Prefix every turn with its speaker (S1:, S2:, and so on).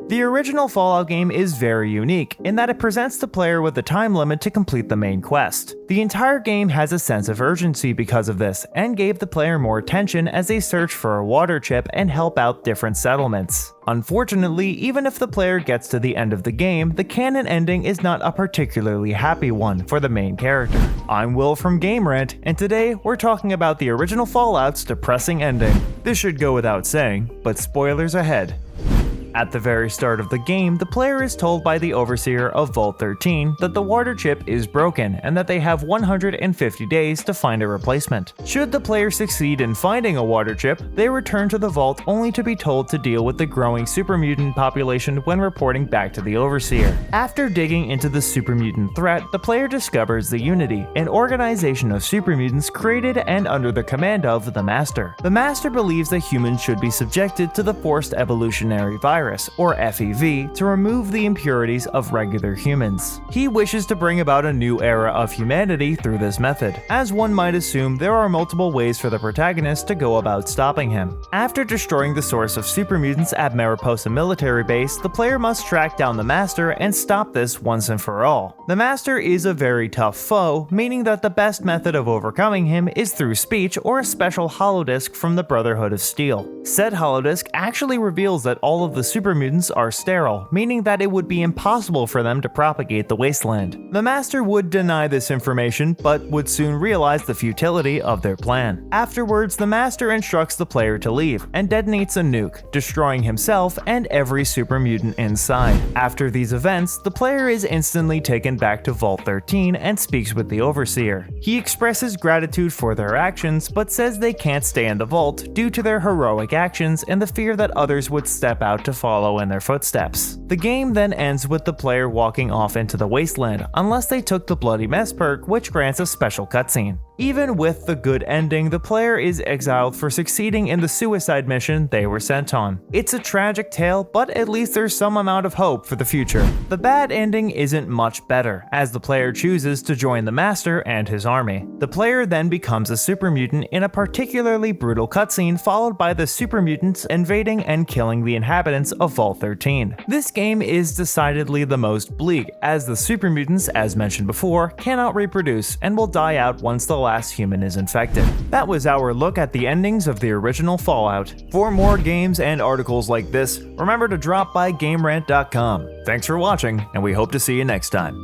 S1: The original Fallout game is very unique in that it presents the player with a time limit to complete the main quest. The entire game has a sense of urgency because of this, and gave the player more attention as they search for a water chip and help out different settlements. Unfortunately, even if the player gets to the end of the game, the canon ending is not a particularly happy one for the main character. I'm Will from Game Rant, and today we're talking about the original Fallout's depressing ending. This should go without saying, but spoilers ahead. At the very start of the game, the player is told by the overseer of Vault 13 that the water chip is broken and that they have 150 days to find a replacement. Should the player succeed in finding a water chip, they return to the vault only to be told to deal with the growing super mutant population when reporting back to the overseer. After digging into the super mutant threat, the player discovers the Unity, an organization of super mutants created and under the command of the Master. The Master believes that humans should be subjected to the forced evolutionary virus, or FEV, to remove the impurities of regular humans. He wishes to bring about a new era of humanity through this method. As one might assume, there are multiple ways for the protagonist to go about stopping him. After destroying the source of super mutants at Mariposa military base, the player must track down the Master and stop this once and for all. The Master is a very tough foe, meaning that the best method of overcoming him is through speech or a special holodisc from the Brotherhood of Steel. Said holodisc actually reveals that all of the super mutants are sterile, meaning that it would be impossible for them to propagate the wasteland. The Master would deny this information, but would soon realize the futility of their plan. Afterwards, the Master instructs the player to leave, and detonates a nuke, destroying himself and every super mutant inside. After these events, the player is instantly taken back to Vault 13 and speaks with the Overseer. He expresses gratitude for their actions, but says they can't stay in the vault due to their heroic actions and the fear that others would step out to follow in their footsteps. The game then ends with the player walking off into the wasteland, unless they took the Bloody Mess perk, which grants a special cutscene. Even with the good ending, the player is exiled for succeeding in the suicide mission they were sent on. It's a tragic tale, but at least there's some amount of hope for the future. The bad ending isn't much better, as the player chooses to join the Master and his army. The player then becomes a super mutant in a particularly brutal cutscene, followed by the super mutants invading and killing the inhabitants of Vault 13. This game is decidedly the most bleak, as the super mutants, as mentioned before, cannot reproduce and will die out once the last human is infected. That was our look at the endings of the original Fallout. For more games and articles like this, remember to drop by GameRant.com. Thanks for watching, and we hope to see you next time.